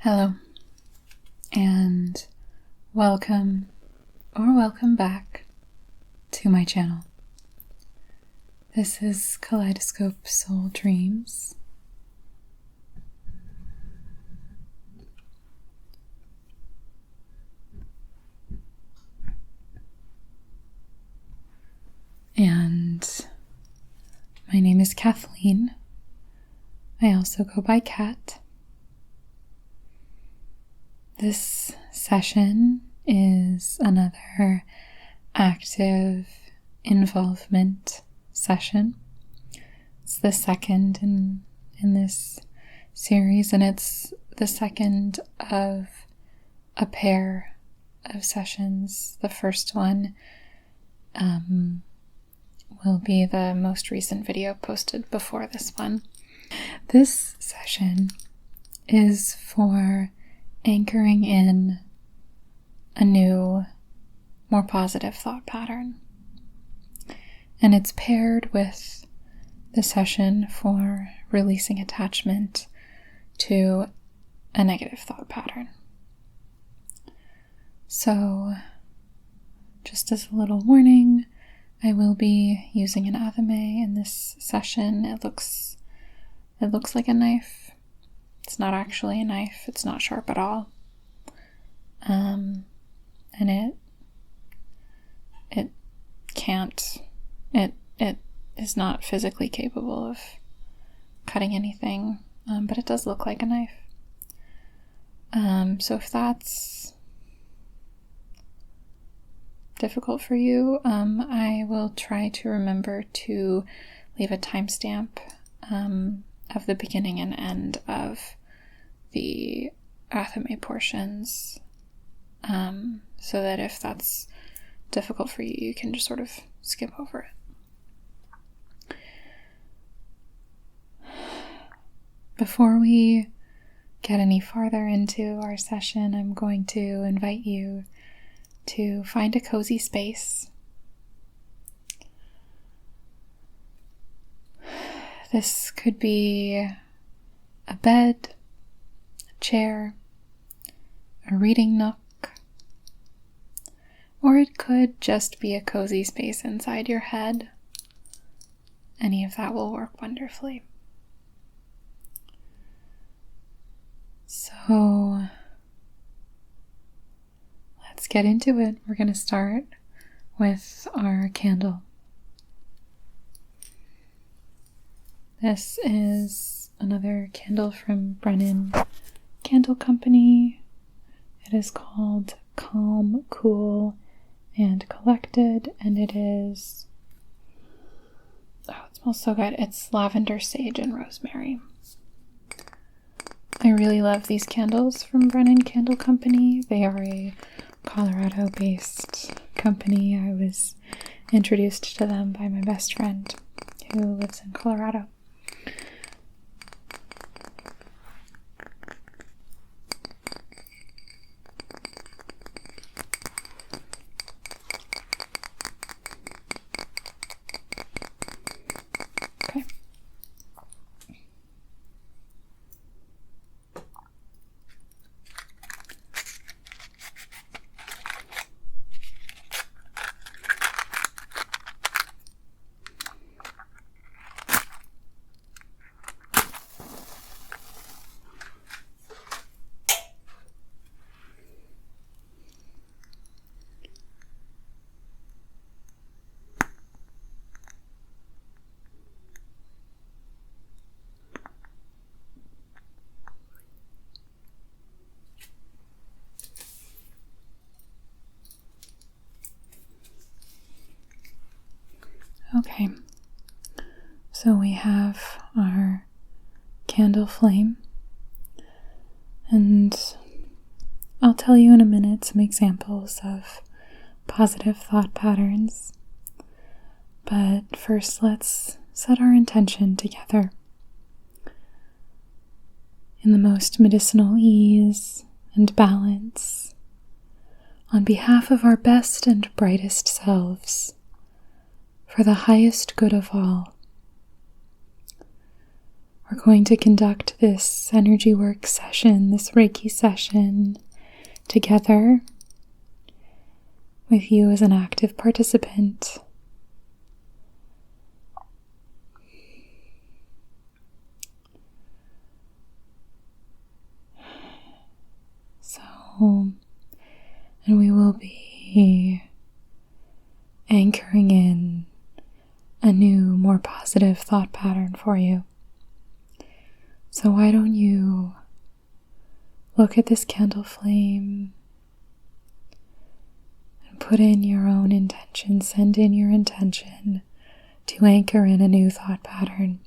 Hello, and welcome or welcome back to my channel. This is Kaleidoscope Soul Dreams. And my name is Kathleen. I also go by Kat. This session is another active involvement session. It's the second in this series, and it's the second of a pair of sessions. The first one will be the most recent video posted before this one. This session is for anchoring in a new, more positive thought pattern. And it's paired with the session for releasing attachment to a negative thought pattern. So, just as a little warning, I will be using an athame in this session. It looks like a knife. It's not actually a knife. It's not sharp at all. And it is not physically capable of cutting anything, but it does look like a knife. So if that's difficult for you, I will try to remember to leave a timestamp of the beginning and end of the athame portions, so that if that's difficult for you, you can just sort of skip over it. Before we get any farther into our session, I'm going to invite you to find a cozy space. This could be a bed, a chair, a reading nook, or it could just be a cozy space inside your head. Any of that will work wonderfully. So, let's get into it. We're going to start with our candle. This is another candle from Brennan Candle Company. It is called Calm, Cool, and Collected, and it is, it smells so good. It's lavender, sage, and rosemary. I really love these candles from Brennan Candle Company. They are a Colorado-based company. I was introduced to them by my best friend who lives in Colorado. Okay, so we have our candle flame, and I'll tell you in a minute some examples of positive thought patterns, but first let's set our intention together in the most medicinal ease and balance, on behalf of our best and brightest selves, for the highest good of all. We're going to conduct this energy work session, this Reiki session, together with you as an active participant. And we will be anchoring in a new, more positive thought pattern for you. So why don't you look at this candle flame and put in your own intention, send in your intention to anchor in a new thought pattern.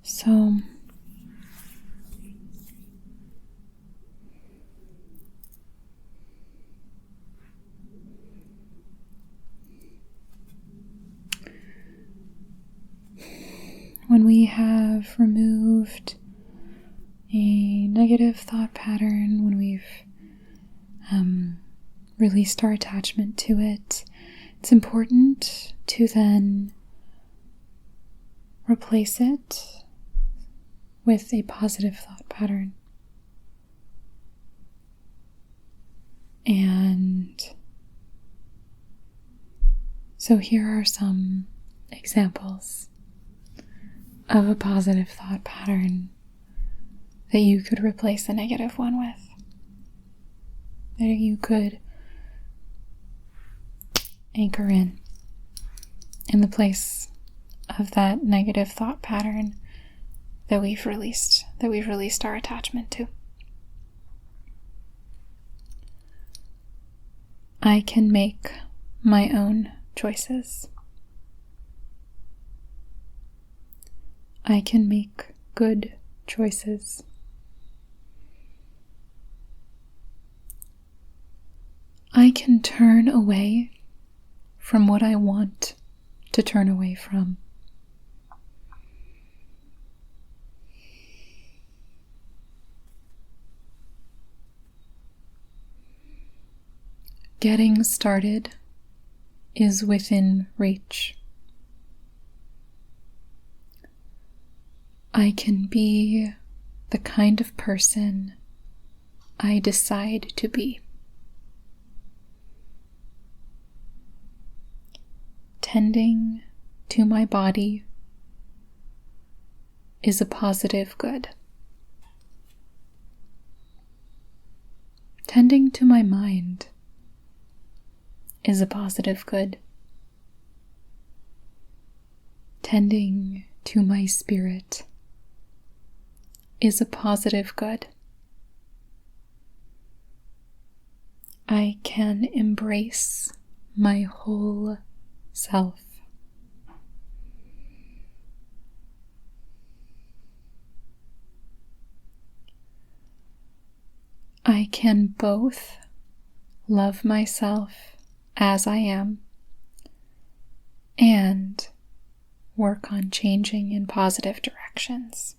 So, when we have removed a negative thought pattern, when we've released our attachment to it, it's important to then replace it with a positive thought pattern. And so here are some examples of a positive thought pattern that you could replace a negative one with. That you could anchor in the place of that negative thought pattern that we've released our attachment to. I can make my own choices. I can make good choices. I can turn away from what I want to turn away from. Getting started is within reach. I can be the kind of person I decide to be. Tending to my body is a positive good. Tending to my mind is a positive good. Tending to my spirit is a positive good. I can embrace my whole self. I can both love myself as I am and work on changing in positive directions.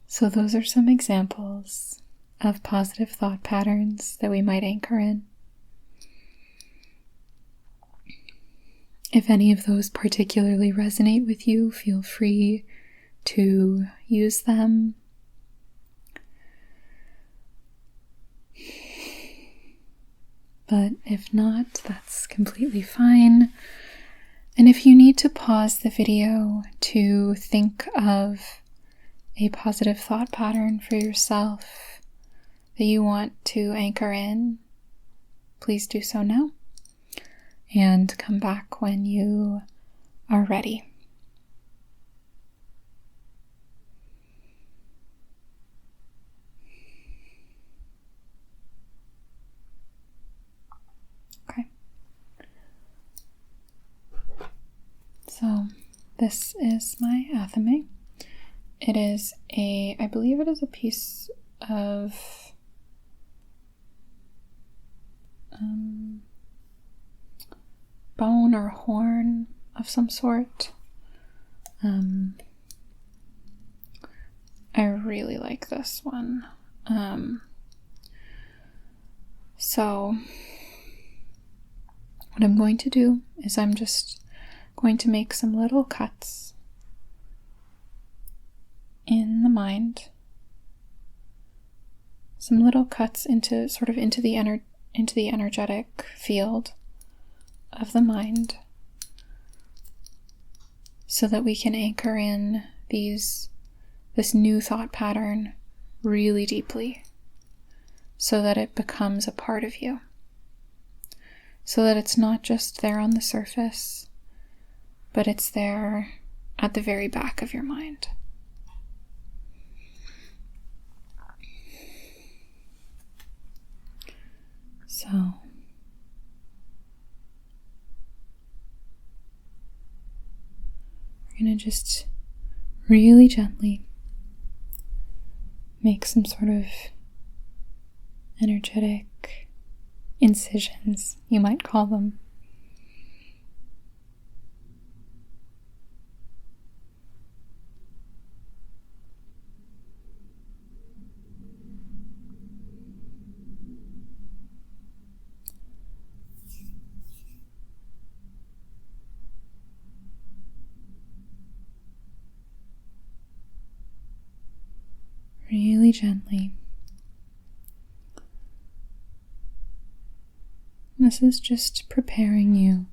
So those are some examples of positive thought patterns that we might anchor in. If any of those particularly resonate with you, feel free to use them. But if not, that's completely fine. And if you need to pause the video to think of a positive thought pattern for yourself that you want to anchor in, please do so now and come back when you are ready. Okay. This is my athame. It is I believe it is a piece of bone or horn of some sort. I really like this one. So what I'm going to do is I'm just going to make some little cuts in the mind, some little cuts into the energetic field of the mind, so that we can anchor in this new thought pattern really deeply, so that it becomes a part of you, so that it's not just there on the surface, but it's there at the very back of your mind. So we're going to just really gently make some sort of energetic incisions, you might call them. Really gently. This is just preparing you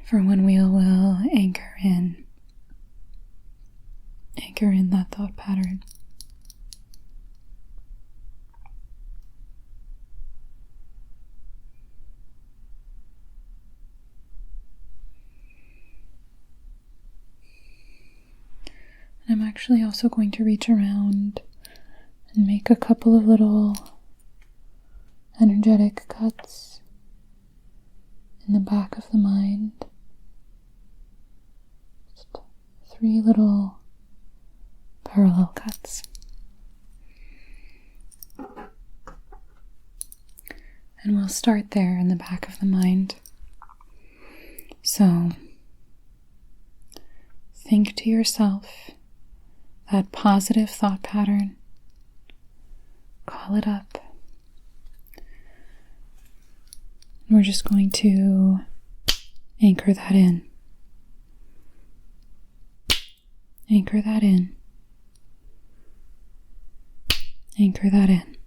for when we will anchor in that thought pattern. And I'm actually also going to reach around and make a couple of little energetic cuts in the back of the mind. Just 3 little parallel cuts. And we'll start there in the back of the mind. So, think to yourself that positive thought pattern. Call it up. And we're just going to anchor that in. Anchor that in. Anchor that in.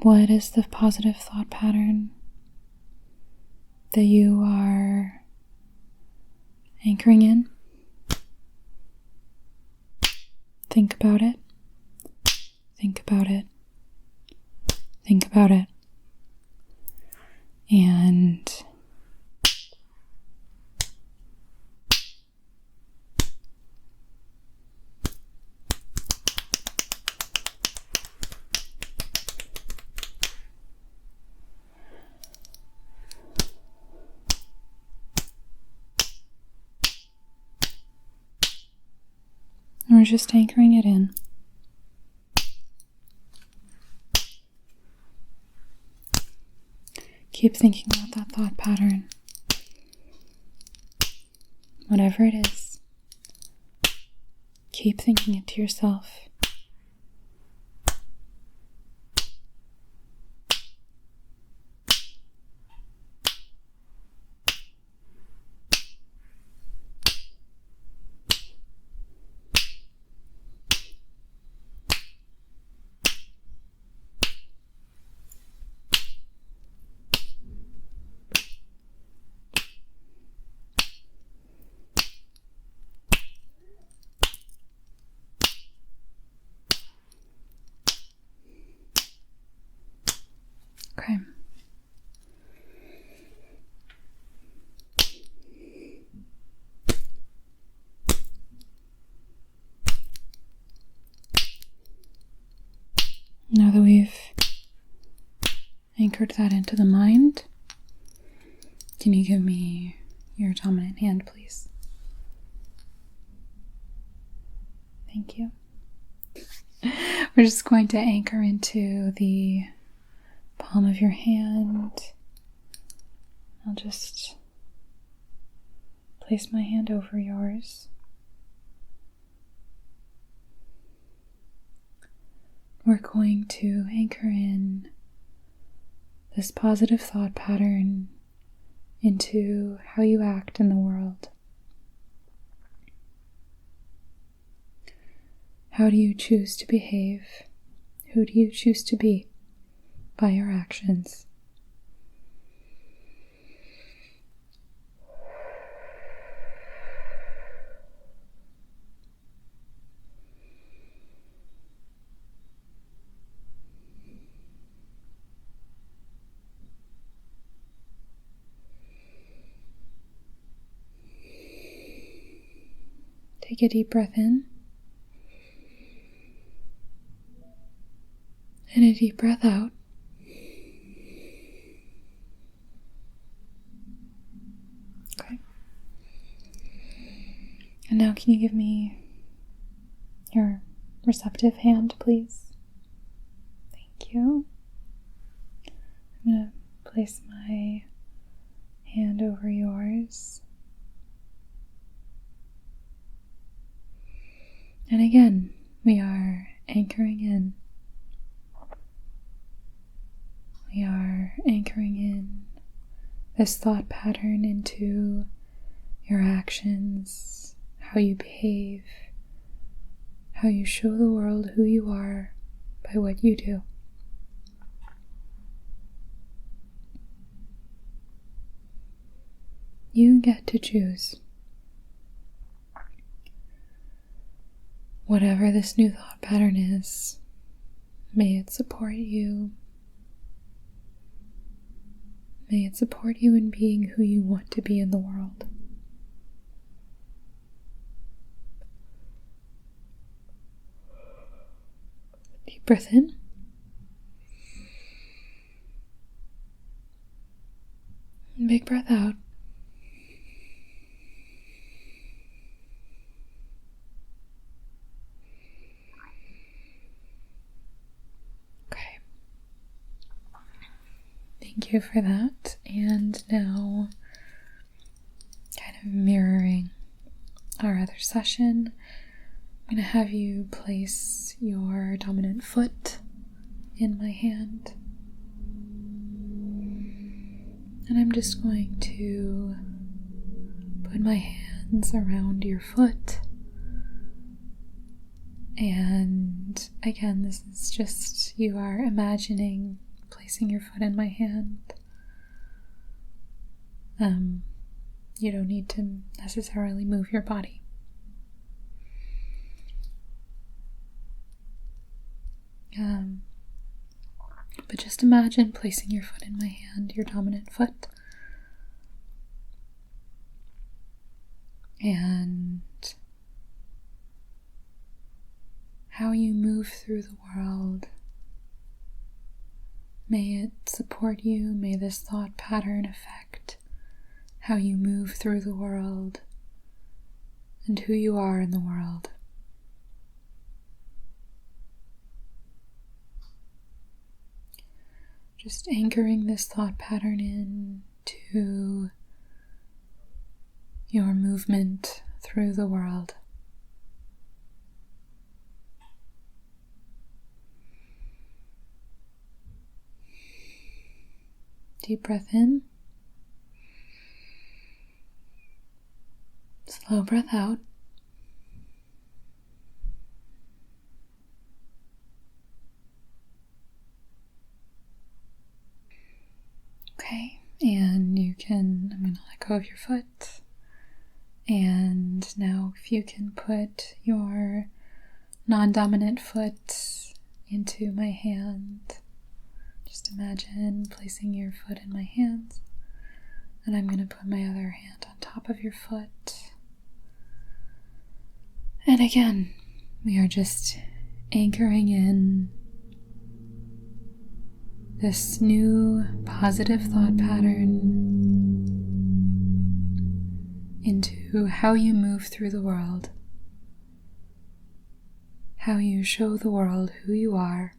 What is the positive thought pattern that you are anchoring in? Think about it. Think about it. Think about it. And we're just anchoring it in. Keep thinking about that thought pattern. Whatever it is, keep thinking it to yourself. anchored that into the mind. Can you give me your dominant hand, please? Thank you. We're just going to anchor into the palm of your hand. I'll just place my hand over yours. We're going to anchor in this positive thought pattern into how you act in the world. How do you choose to behave? Who do you choose to be by your actions? Take a deep breath in and a deep breath out. Okay. And now can you give me your receptive hand, please? Thank you. I'm going to place my hand over yours. And again, we are anchoring in. We are anchoring in this thought pattern into your actions, how you behave, how you show the world who you are by what you do. You get to choose. Whatever this new thought pattern is, may it support you. May it support you in being who you want to be in the world. Deep breath in. And big breath out. Thank you for that. And now, kind of mirroring our other session, I'm going to have you place your dominant foot in my hand. And I'm just going to put my hands around your foot. And again, this is just, you are imagining placing your foot in my hand. You don't need to necessarily move your body. But just imagine placing your foot in my hand, your dominant foot. And how you move through the world. May it support you, may this thought pattern affect how you move through the world and who you are in the world. Just anchoring this thought pattern in to your movement through the world. Deep breath in. Slow breath out. Okay, and I'm going to let go of your foot. And now if you can put your non-dominant foot into my hand. Just imagine placing your foot in my hands, and I'm going to put my other hand on top of your foot. And again, we are just anchoring in this new positive thought pattern into how you move through the world, how you show the world who you are,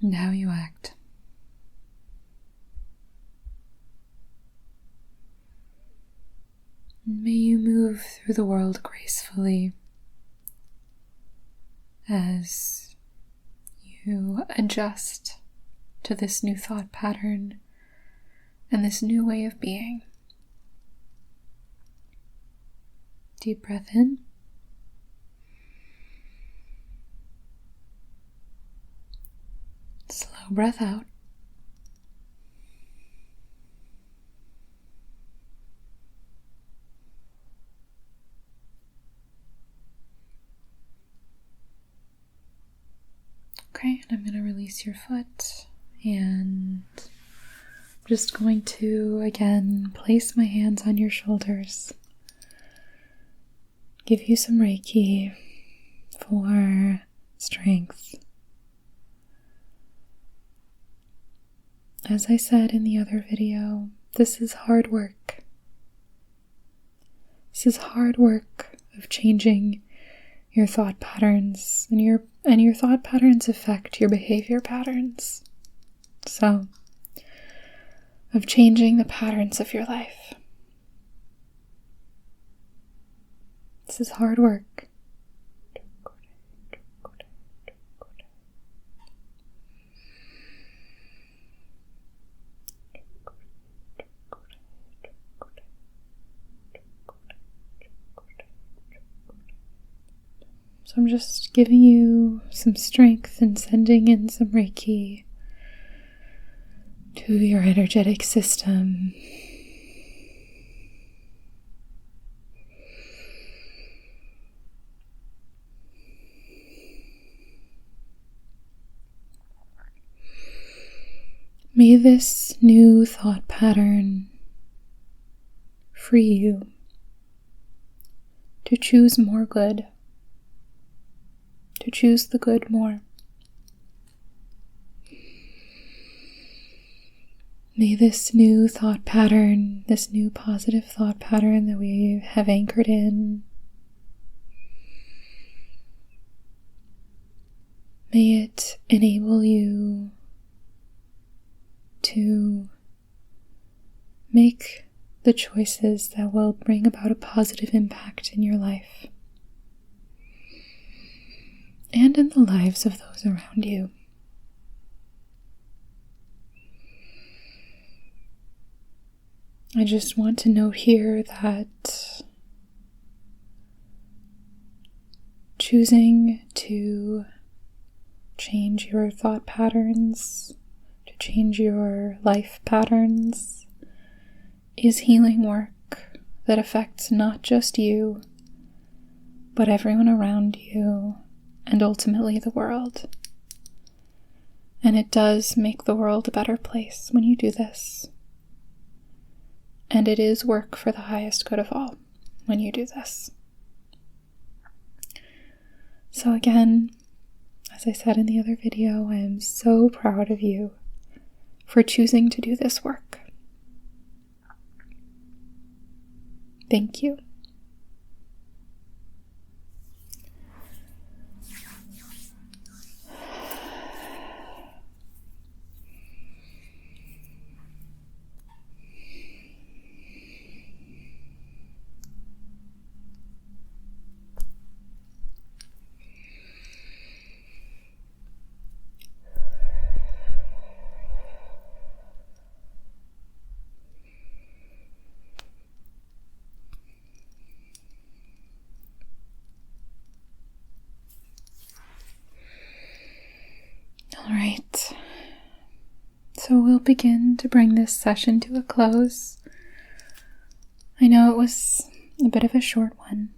and how you act. May you move through the world gracefully as you adjust to this new thought pattern and this new way of being. Deep breath in. Slow breath out. Okay, and I'm going to release your foot, and I'm just going to again place my hands on your shoulders, give you some Reiki for strength. As I said in the other video, this is hard work. This is hard work of changing your thought patterns, and your thought patterns affect your behavior patterns. So, of changing the patterns of your life. This is hard work. So I'm just giving you some strength and sending in some Reiki to your energetic system. May this new thought pattern free you to choose more good, to choose the good more. May this new thought pattern, this new positive thought pattern that we have anchored in, may it enable you to make the choices that will bring about a positive impact in your life and in the lives of those around you. I just want to note here that choosing to change your thought patterns, to change your life patterns, is healing work that affects not just you, but everyone around you, and ultimately the world. And it does make the world a better place when you do this. And it is work for the highest good of all when you do this. So again, as I said in the other video, I am so proud of you for choosing to do this work. Thank you. Alright, so we'll begin to bring this session to a close. I know it was a bit of a short one,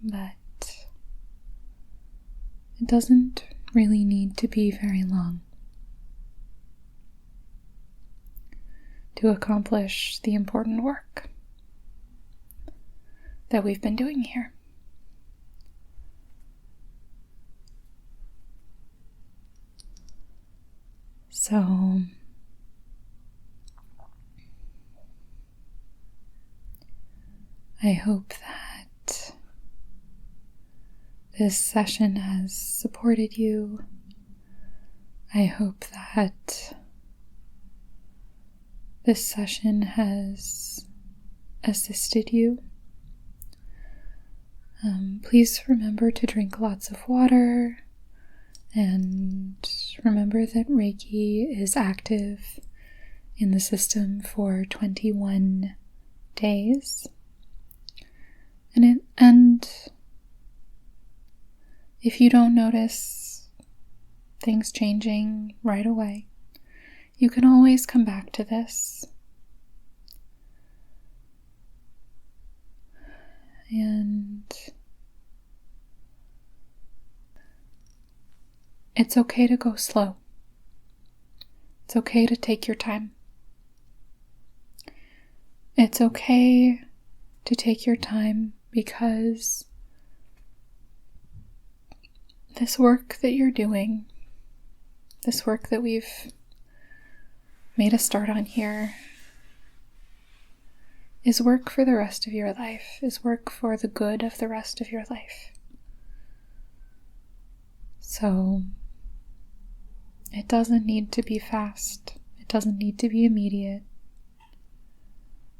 but it doesn't really need to be very long to accomplish the important work that we've been doing here. So I hope that this session has supported you. I hope that this session has assisted you. Please remember to drink lots of water, and remember that Reiki is active in the system for 21 days. And if you don't notice things changing right away, you can always come back to this. And it's okay to go slow. It's okay to take your time. It's okay to take your time because this work that you're doing, this work that we've made a start on here, is work for the rest of your life, is work for the good of the rest of your life. So it doesn't need to be fast. It doesn't need to be immediate.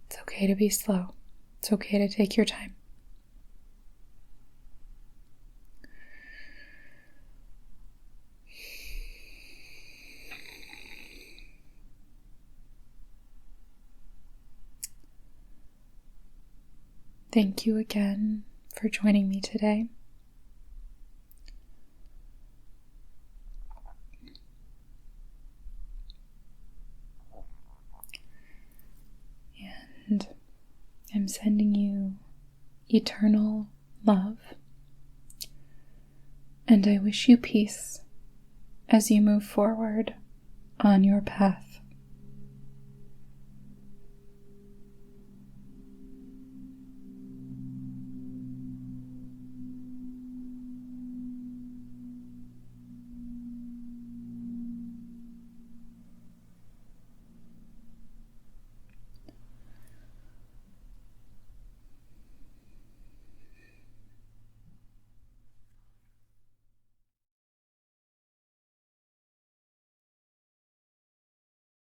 It's okay to be slow. It's okay to take your time. Thank you again for joining me today. And I'm sending you eternal love. And I wish you peace as you move forward on your path